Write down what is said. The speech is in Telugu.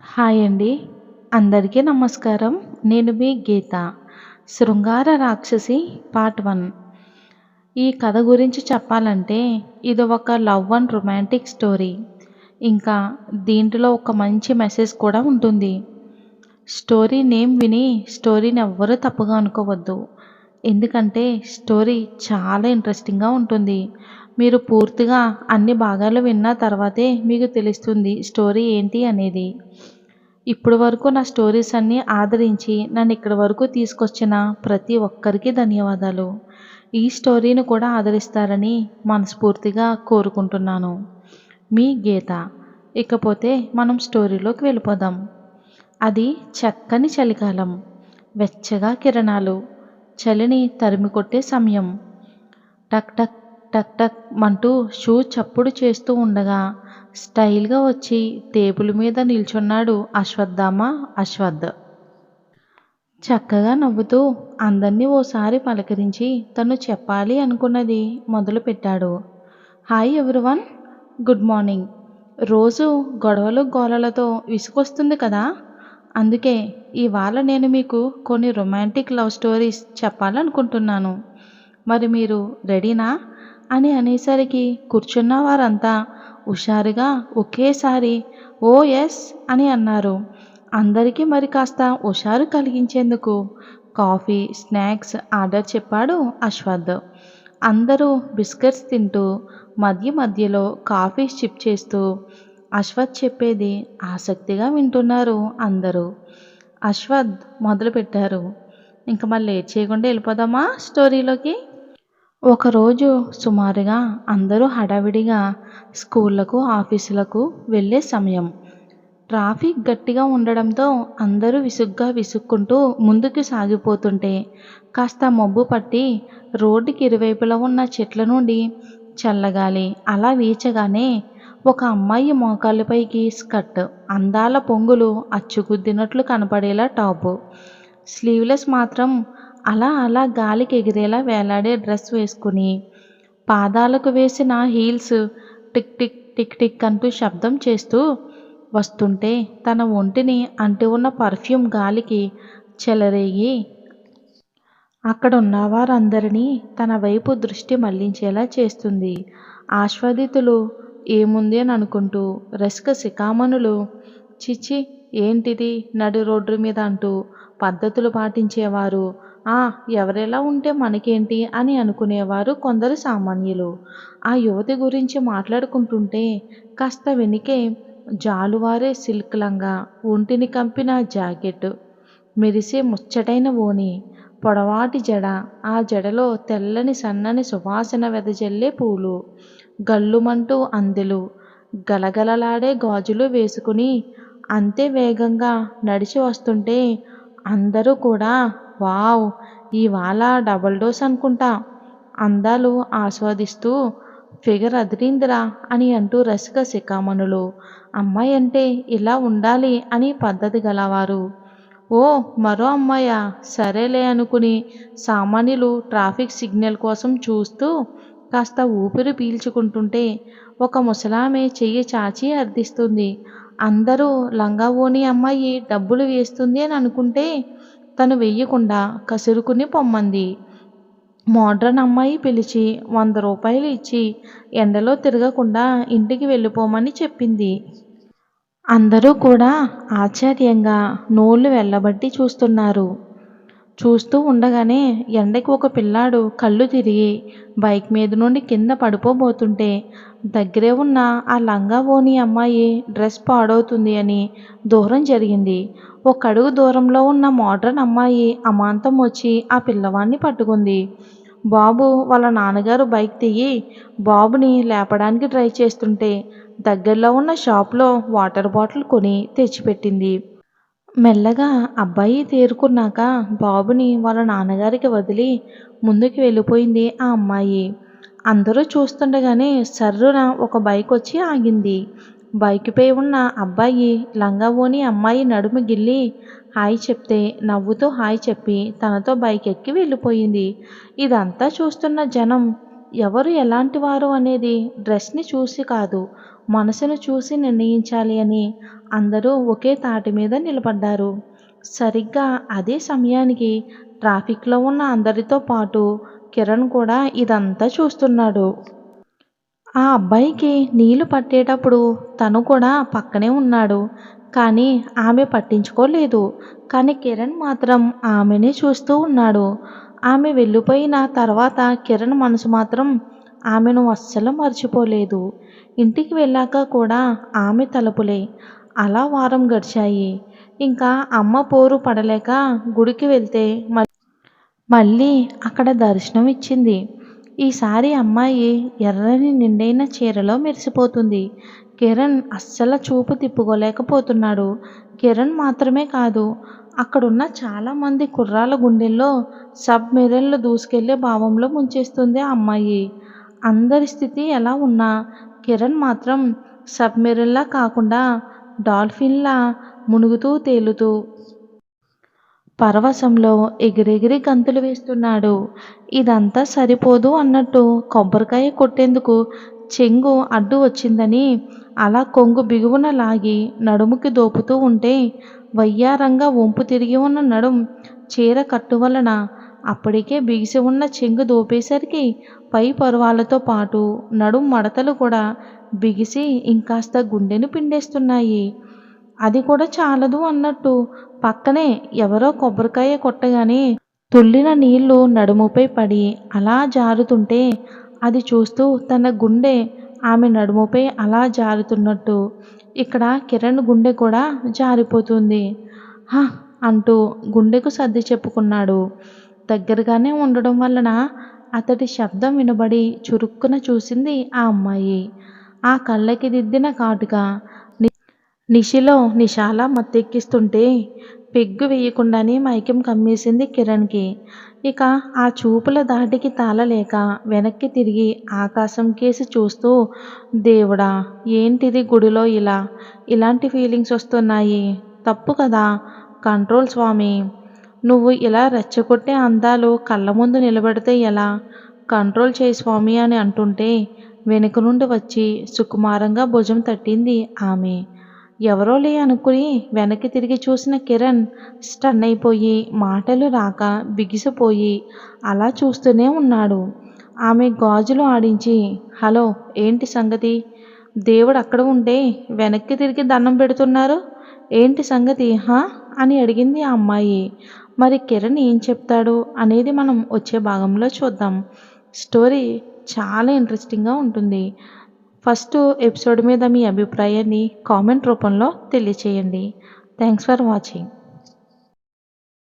హాయ్ అండి. అందరికీ నమస్కారం. నేను మీ గీత. 'శృంగార రాక్షసి' పార్ట్ 1. ఈ కథ గురించి చెప్పాలంటే ఇది ఒక లవ్ అండ్ రొమాంటిక్ స్టోరీ. ఇంకా దీంట్లో ఒక మంచి మెసేజ్ కూడా ఉంటుంది. స్టోరీ నేమ్ విని స్టోరీని ఎవ్వరూ తప్పుగా అనుకోవద్దు. ఎందుకంటే స్టోరీ చాలా ఇంట్రెస్టింగ్‌గా ఉంటుంది. మీరు పూర్తిగా అన్ని భాగాలు విన్న తర్వాతే మీకు తెలుస్తుంది స్టోరీ ఏంటి అనేది. ఇప్పటి వరకు నా స్టోరీస్ అన్నీ ఆదరించి నన్ను ఇక్కడి వరకు తీసుకొచ్చిన ప్రతి ఒక్కరికి ధన్యవాదాలు. ఈ స్టోరీని కూడా ఆదరిస్తారని మనస్ఫూర్తిగా కోరుకుంటున్నాను. మీ గీత. ఇకపోతే మనం స్టోరీలోకి వెళ్ళిపోదాం. అది చక్కని చలికాలం. వెచ్చగా కిరణాలు. చలిని తరిమికొట్టే సమయం. టక్ టక్ టక్ టక్ మంటూ షూ చప్పుడు చేస్తూ ఉండగా స్టైల్‌గా వచ్చి టేబుల్ మీద నిల్చున్నాడు అశ్వథ్. చక్కగా నవ్వుతూ అందర్నీ ఓసారి పలకరించి తను చెప్పాలి అనుకున్నది మొదలుపెట్టాడు. Hi everyone. Good morning. రోజూ గొడవలు గోలలతో విసుగొస్తుంది కదా! అందుకే ఇవాళ నేను మీకు కొన్ని రొమాంటిక్ లవ్ స్టోరీస్ చెప్పాలనుకుంటున్నాను. మరి మీరు రెడీనా? అని అనేసరికి కూర్చున్న వారంతా హుషారుగా ఒకేసారి ఓ యస్ అని అన్నారు. అందరికీ మరి కాస్త హుషారు కలిగించేందుకు కాఫీ, స్నాక్స్ ఆర్డర్ చెప్పాడు అశ్వథ్. అందరూ బిస్కెట్స్ తింటూ మధ్య మధ్యలో కాఫీ సిప్ చేస్తూ అశ్వథ్ చెప్పేది ఆసక్తిగా వింటున్నారు అందరూ. అశ్వథ్ మొదలుపెట్టారు. ఇంక మరి లేట్ చేయకుండా వెళ్ళిపోదామా స్టోరీలోకి? ఒకరోజు సుమారుగా అందరూ హడావిడిగా స్కూళ్ళకు, ఆఫీసులకు వెళ్ళే సమయం. ట్రాఫిక్ గట్టిగా ఉండడంతో అందరూ విసుక్కుంటూ ముందుకు సాగిపోతుంటే కాస్త మబ్బు పట్టి రోడ్డుకి ఇరువైపులా ఉన్న చెట్ల నుండి చల్లగాలి అలా వీచగానే ఒక అమ్మాయి మోకాళ్ళపైకి స్కర్ట్, అందాల పొంగులు అచ్చుగుద్దినట్లు కనపడేలా టాపు, స్లీవ్లెస్ మాత్రం అలా అలా గాలికి ఎగిరేలా వేలాడే డ్రెస్ వేసుకుని పాదాలకు వేసిన heels tick tick tick tick అంటూ శబ్దం చేస్తూ వస్తుంటే తన ఒంటిని అంటి ఉన్న పర్ఫ్యూమ్ గాలికి చెలరేగి అక్కడ ఉన్నవారందరినీ తన వైపు దృష్టి మళ్లించేలా చేస్తుంది. ఆస్వాదితులు ఏముంది అని అనుకుంటూ రసిక శిఖామణులు చిచి ఏంటిది నడి రోడ్డు మీద అంటూ పద్ధతులు పాటించేవారు, ఎవరెలా ఉంటే మనకేంటి అని అనుకునేవారు కొందరు సామాన్యులు. ఆ యువతి గురించి మాట్లాడుకుంటుంటే కాస్త వెనుకే జాలువారే సిల్క్ లంగా, ఒంటిని కప్పిన జాకెట్, మెరిసే ముచ్చటైన ఓణి, పొడవాటి జడ, ఆ జడలో తెల్లని సన్నని సువాసన వెదజల్లే పూలు, గల్లుమంటూ అందెలు, గలగలలాడే గాజులు వేసుకుని అంతే వేగంగా నడిచి వస్తుంటే అందరూ కూడా వావ్! ఇవాళ డబుల్ డోస్ అనుకుంటా అందాలు ఆస్వాదిస్తూ ఫిగర్ అదిరిందిరా అని అంటూ రసిక శిఖామణులు, అమ్మాయి అంటే ఇలా ఉండాలి అని పద్ధతి గలవారు, ఓ మరో అమ్మాయా సరేలే అనుకుని సామాన్యులు ట్రాఫిక్ సిగ్నల్ కోసం చూస్తూ కాస్త ఊపిరి పీల్చుకుంటుంటే ఒక ముసలామె చెయ్యి చాచి అర్థిస్తుంది. అందరూ లంగా ఓణి అమ్మాయి డబ్బులు వేస్తుంది అని అనుకుంటే తను వెయ్యకుండా కసురుకుని పొమ్మంది. మోడ్రన్ అమ్మాయి పిలిచి ₹100 ఇచ్చి ఎండలో తిరగకుండా ఇంటికి వెళ్ళిపోమని చెప్పింది. అందరూ కూడా ఆశ్చర్యంగా నోళ్లు వెళ్ళబట్టి చూస్తున్నారు. చూస్తూ ఉండగానే ఎండకి ఒక పిల్లాడు కళ్ళు తిరిగి బైక్ మీద నుండి కింద పడిపోబోతుంటే దగ్గరే ఉన్న ఆ లంగా ఓణి అమ్మాయి డ్రెస్ పాడవుతుంది అని దూరం జరిగింది. ఒక అడుగు దూరంలో ఉన్న మోడ్రన్ అమ్మాయి అమాంతం వచ్చి ఆ పిల్లవాడిని పట్టుకుంది. బాబు వాళ్ళ నాన్నగారు బైక్ దిగి బాబుని లేపడానికి ట్రై చేస్తుంటే దగ్గరలో ఉన్న షాప్లో వాటర్ బాటిల్ కొని తెచ్చిపెట్టింది. మెల్లగా అబ్బాయి తేరుకున్నాక బాబుని వాళ్ళ నాన్నగారికి వదిలి ముందుకు వెళ్ళిపోయింది ఆ అమ్మాయి. అందరూ చూస్తుండగానే సర్రున ఒక బైక్ వచ్చి ఆగింది. బైకుపై ఉన్న అబ్బాయి లంగా ఓణి అమ్మాయి నడుము గిల్లి హాయ్ చెప్తే నవ్వుతూ హాయ్ చెప్పి తనతో బైక్ ఎక్కి వెళ్ళిపోయింది. ఇదంతా చూస్తున్న జనం ఎవరు ఎలాంటి వారు అనేది డ్రెస్ని చూసి కాదు, మనసును చూసి నిర్ణయించాలి అని అందరూ ఒకే తాటి మీద నిలబడ్డారు. సరిగ్గా అదే సమయానికి ట్రాఫిక్లో ఉన్న అందరితో పాటు కిరణ్ కూడా ఇదంతా చూస్తున్నాడు. ఆ అబ్బాయికి నీళ్లు పట్టేటప్పుడు తను కూడా పక్కనే ఉన్నాడు. కానీ ఆమె పట్టించుకోలేదు. కానీ కిరణ్ మాత్రం ఆమెనే చూస్తూ ఉన్నాడు. ఆమె వెళ్ళిపోయిన తర్వాత కిరణ్ మనసు మాత్రం ఆమెను అస్సలు మర్చిపోలేదు. ఇంటికి వెళ్ళాక కూడా ఆమె తలుపులే. అలా వారం గడిచాయి. ఇంకా అమ్మ పోరు పడలేక గుడికి వెళ్తే మళ్ళీ అక్కడ దర్శనం ఇచ్చింది. ఈసారి అమ్మాయి ఎర్రని నిండైన చీరలో మెరిసిపోతుంది. కిరణ్ అస్సలు చూపు తిప్పుకోలేకపోతున్నాడు. కిరణ్ మాత్రమే కాదు, అక్కడున్న చాలామంది కుర్రాళ్ళ గుండెల్లో సబ్ మెరైన్లు దూసుకెళ్లే భావంలో ముంచేస్తుంది ఆ అమ్మాయి. అందరి స్థితి ఎలా ఉన్నా కిరణ్ మాత్రం సబ్ మెరైన్లా కాకుండా డాల్ఫిన్లా మునుగుతూ తేలుతూ పరవశంలో ఎగిరెగిరి గంతులు వేస్తున్నాడు. ఇదంతా సరిపోదు అన్నట్టు కొబ్బరికాయ కొట్టేందుకు చెంగు అడ్డు వచ్చిందని అలా కొంగు బిగువున లాగి నడుముకి దోపుతూ ఉంటే వయ్యారంగా వంపు తిరిగి ఉన్న నడుం చీర కట్టు వలన అప్పటికే బిగిసి ఉన్న చెంగు దోపేసరికి పై పరువాలతో పాటు నడుం మడతలు కూడా బిగిసి ఇంకాస్త గుండెను పిండేస్తున్నాయి. అది కూడా చాలదు అన్నట్టు పక్కనే ఎవరో కొబ్బరికాయ కొట్టగానే తుళ్ళిన నీళ్లు నడుముపై పడి అలా జారుతుంటే అది చూస్తూ తన గుండె ఆమె నడుముపై అలా జారుతున్నట్టు ఇక్కడ కిరణ్ గుండె కూడా జారిపోతుంది. హ అంటూ గుండెకు సర్ది చెప్పుకున్నాడు. దగ్గరగానే ఉండడం వలన అతడి శబ్దం వినబడి చురుక్కున చూసింది ఆ అమ్మాయి. ఆ కళ్ళకి దిద్దిన కాటుక నిశిలో నిశాల మత్తెక్కిస్తుంటే పెగ్గు వేయకుండానే మైకం కమ్మేసింది కిరణ్కి. ఇక ఆ చూపుల ధాటికి తాళలేక వెనక్కి తిరిగి ఆకాశం కేసి చూస్తూ, దేవుడా, ఏంటిది గుడిలో ఇలాంటి ఫీలింగ్స్ వస్తున్నాయి. తప్పు కదా, కంట్రోల్ స్వామి. నువ్వు ఇలా రెచ్చగొట్టే అందాలు కళ్ళ ముందు నిలబెడితే ఎలా? కంట్రోల్ చేయి స్వామి అని అంటుంటే వెనుక నుండి వచ్చి సుకుమారంగా భుజం తట్టింది ఆమె. ఎవరోలే అనుకుని వెనక్కి తిరిగి చూసిన కిరణ్ స్టన్ అయిపోయి మాటలు రాక బిగిసిపోయి అలా చూస్తూనే ఉన్నాడు. ఆమె గాజులు ఆడించి, హలో, ఏంటి సంగతి? దేవుడు అక్కడ ఉంటే వెనక్కి తిరిగి దండం పెడుతున్నారు ఏంటి సంగతి హా అని అడిగింది ఆ అమ్మాయి. మరి కిరణ్ ఏం చెప్తాడు అనేది మనం వచ్చే భాగంలో చూద్దాం. స్టోరీ చాలా ఇంట్రెస్టింగ్గా ఉంటుంది. ఫస్ట్ ఎపిసోడ్ మీద మీ అభిప్రాయాన్ని కామెంట్ రూపంలో తెలియచేయండి. Thanks for watching.